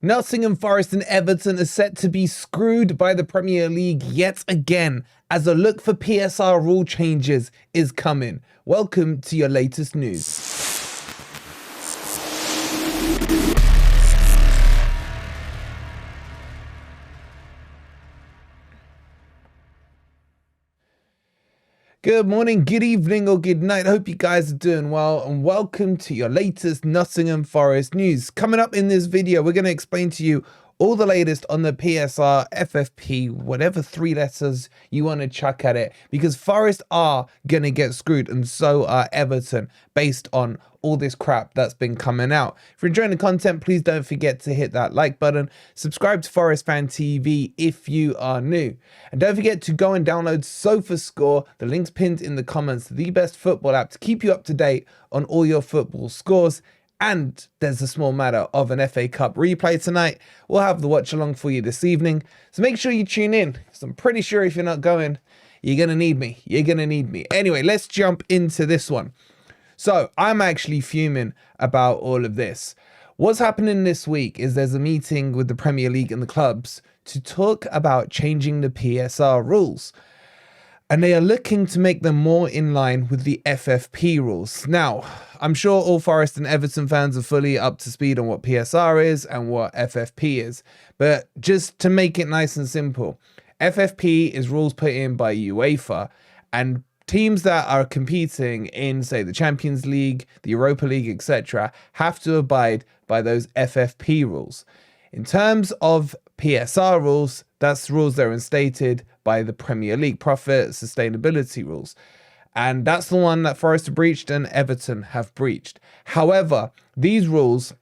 Nottingham Forest and Everton are set to be screwed by the Premier League yet again as a look for PSR rule changes is coming. Welcome to your latest news. Good morning, good evening, or good night. Hope you guys are doing well, and welcome to your latest Nottingham Forest news. Coming up in this video, we're going to explain to you all the latest on the PSR, FFP, whatever three letters you want to chuck at it, because Forest are going to get screwed, and so are Everton, based on all this crap that's been coming out. If you're enjoying the content, please don't forget to hit that like button. Subscribe to Forest Fan TV if you are new. And don't forget to go and download SofaScore. The link's pinned in the comments. The best football app to keep you up to date on all your football scores. And there's a small matter of an FA Cup replay tonight. We'll have the watch along for you this evening. So make sure you tune in, because I'm pretty sure if you're not going, you're going to need me. You're going to need me. Anyway, let's jump into this one. So I'm actually fuming about all of this. What's happening this week is there's a meeting with the Premier League and the clubs to talk about changing the PSR rules. And they are looking to make them more in line with the FFP rules. Now, I'm sure all Forest and Everton fans are fully up to speed on what PSR is and what FFP is. But just to make it nice and simple, FFP is rules put in by UEFA, and teams that are competing in, say, the Champions League, the Europa League, etc., have to abide by those FFP rules. In terms of PSR rules, that's rules that are instated by the Premier League, profit sustainability rules. And that's the one that Forest have breached and Everton have breached. However, these rules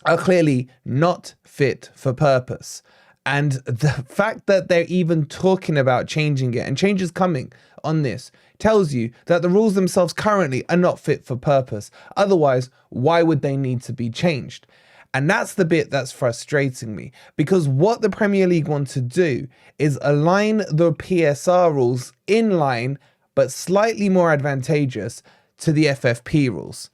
are clearly not fit for purpose. And the fact that they're even talking about changing it, and change is coming on this, tells you that the rules themselves currently are not fit for purpose. Otherwise, why would they need to be changed? And that's the bit that's frustrating me, because what the Premier League want to do is align the PSR rules in line, but slightly more advantageous to the FFP rules.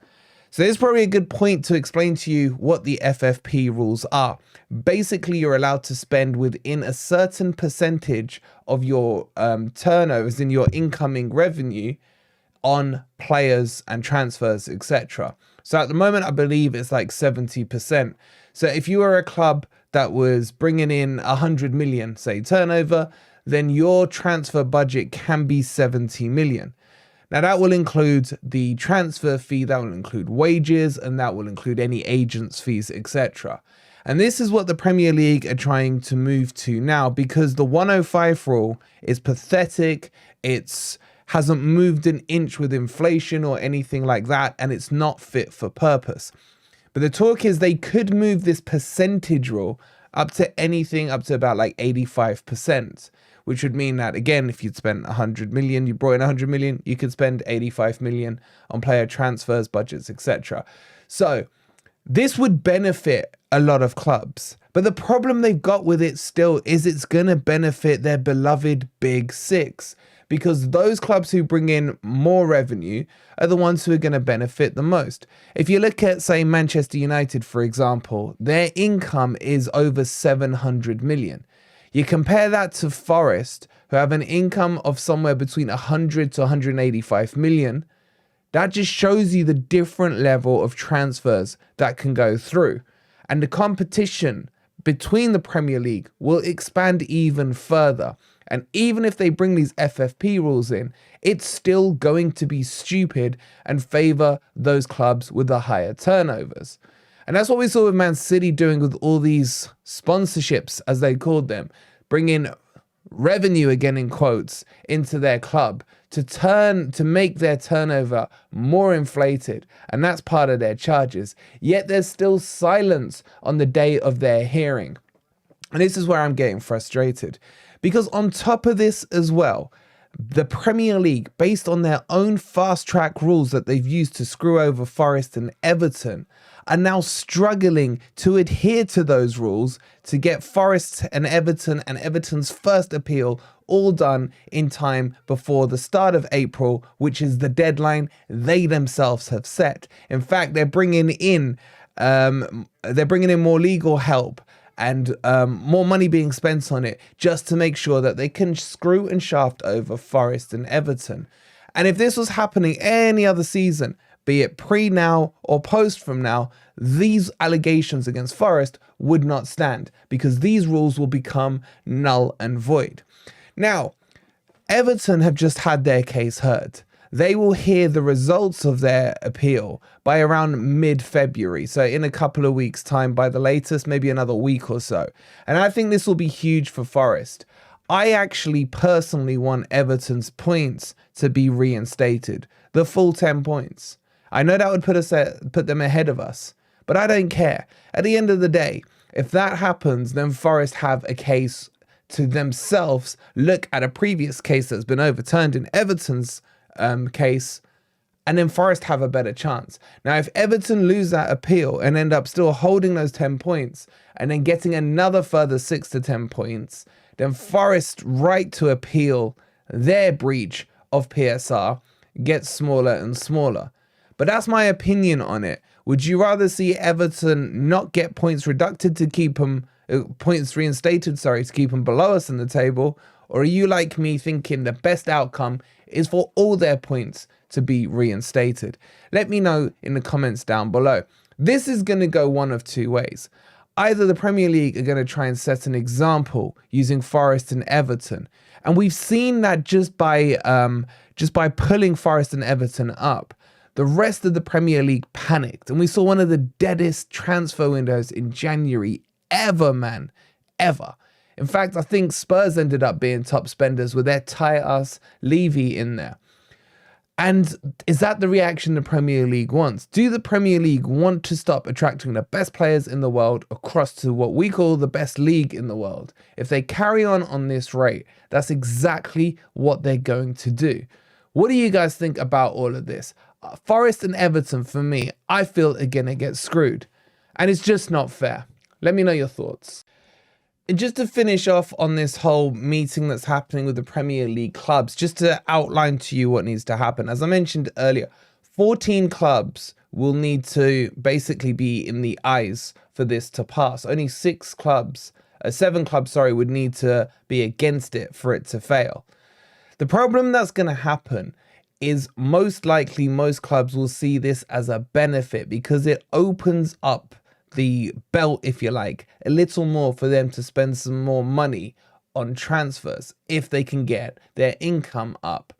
So this is probably a good point to explain to you what the FFP rules are. Basically, you're allowed to spend within a certain percentage of your turnovers in your incoming revenue on players and transfers, etc. So at the moment, I believe it's like 70%. So if you were a club that was bringing in 100 million, say, turnover, then your transfer budget can be 70 million. Now, that will include the transfer fee, that will include wages, and that will include any agents' fees, etc. And this is what the Premier League are trying to move to now, because the 105 rule is pathetic. It's hasn't moved an inch with inflation or anything like that, and it's not fit for purpose. But the talk is they could move this percentage rule up to anything up to about like 85%, which would mean that, again, if you'd spent 100 million, you brought in 100 million, you could spend 85 million on player transfers, budgets, etc. So this would benefit a lot of clubs. But the problem they've got with it still is it's going to benefit their beloved Big Six, because those clubs who bring in more revenue are the ones who are going to benefit the most. If you look at, say, Manchester United, for example, their income is over 700 million. You compare that to Forest, who have an income of somewhere between 100 to 185 million. That just shows you the different level of transfers that can go through. And the competition between the Premier League will expand even further. And even if they bring these FFP rules in, it's still going to be stupid and favour those clubs with the higher turnovers. And that's what we saw with Man City doing with all these sponsorships, as they called them, bringing revenue, again in quotes, into their club to make their turnover more inflated. And that's part of their charges. Yet there's still silence on the day of their hearing. And this is where I'm getting frustrated. Because on top of this as well, the Premier League, based on their own fast-track rules that they've used to screw over Forest and Everton, are now struggling to adhere to those rules to get Forest and Everton's first appeal all done in time before the start of April, which is the deadline they themselves have set. In fact, they're bringing in they're bringing in more legal help and more money being spent on it just to make sure that they can screw and shaft over Forest and Everton. And if this was happening any other season, be it pre-now or post from now, these allegations against Forest would not stand because these rules will become null and void. Now, Everton have just had their case heard. They will hear the results of their appeal by around mid-February. So in a couple of weeks' time, by the latest, maybe another week or so. And I think this will be huge for Forest. I actually personally want Everton's points to be reinstated, the full 10 points. I know that would put them ahead of us, but I don't care. At the end of the day, if that happens, then Forest have a case to themselves, look at a previous case that's been overturned in Everton's case, and then Forest have a better chance. Now, if Everton lose that appeal and end up still holding those 10 points and then getting another further 6 to 10 points, then Forest's right to appeal their breach of PSR gets smaller and smaller. But that's my opinion on it. Would you rather see Everton not get points reducted to keep them, points reinstated, sorry, to keep them below us in the table? Or are you like me thinking the best outcome is for all their points to be reinstated? Let me know in the comments down below. This is going to go one of two ways. Either the Premier League are going to try and set an example using Forest and Everton. And we've seen that just by pulling Forest and Everton up, the rest of the Premier League panicked. And we saw one of the deadest transfer windows in January ever, man. Ever. In fact, I think Spurs ended up being top spenders with their tight-ass Levy in there. And is that the reaction the Premier League wants? Do the Premier League want to stop attracting the best players in the world across to what we call the best league in the world? If they carry on this rate, that's exactly what they're going to do. What do you guys think about all of this? Forest and Everton, for me, I feel are going to get screwed. And it's just not fair. Let me know your thoughts. And just to finish off on this whole meeting that's happening with the Premier League clubs, just to outline to you what needs to happen. As I mentioned earlier, 14 clubs will need to basically be in the eyes for this to pass. Only 7 clubs, would need to be against it for it to fail. The problem that's going to happen is most likely most clubs will see this as a benefit because it opens up the belt, if you like, a little more for them to spend some more money on transfers if they can get their income up.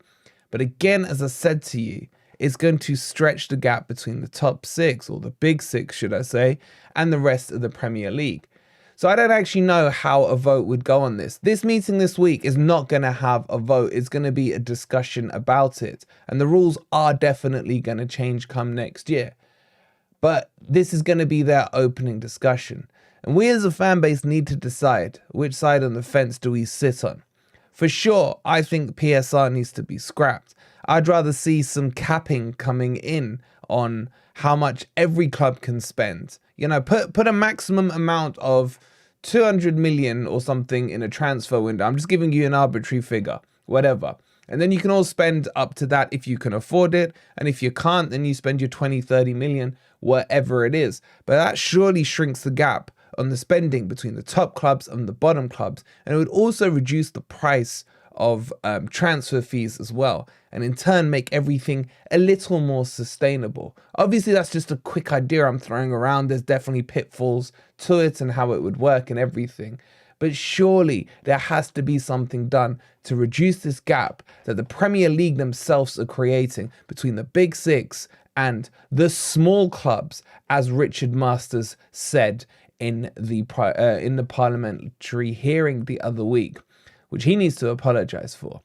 But again, as I said to you, it's going to stretch the gap between the top 6, or the big 6, should I say, and the rest of the Premier League. So I don't actually know how a vote would go on this. This meeting this week is not going to have a vote. It's going to be a discussion about it. And the rules are definitely going to change come next year. But this is going to be their opening discussion. And we as a fan base need to decide which side on the fence do we sit on. For sure, I think PSR needs to be scrapped. I'd rather see some capping coming in on how much every club can spend. You know, put a maximum amount of 200 million or something in a transfer window. I'm just giving you an arbitrary figure, whatever. And then you can all spend up to that if you can afford it. And if you can't, then you spend your 20, 30 million, whatever it is. But that surely shrinks the gap on the spending between the top clubs and the bottom clubs. And it would also reduce the price of transfer fees as well, and in turn make everything a little more sustainable. Obviously, that's just a quick idea I'm throwing around. There's definitely pitfalls to it and how it would work and everything. But surely there has to be something done to reduce this gap that the Premier League themselves are creating between the big 6 and the small clubs, as Richard Masters said in the parliamentary hearing the other week, which he needs to apologize for.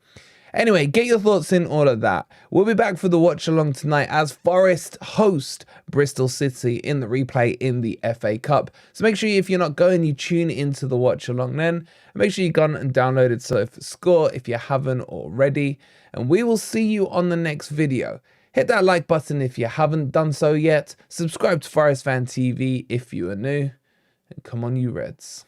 Anyway, get your thoughts in all of that. We'll be back for the watch along tonight as Forest host Bristol City in the replay in the FA Cup. So make sure if you're not going, you tune into the watch along then. And make sure you've gone and downloaded SofaScore if you haven't already. And we will see you on the next video. Hit that like button if you haven't done so yet. Subscribe to Forest Fan TV if you are new. And come on, you Reds.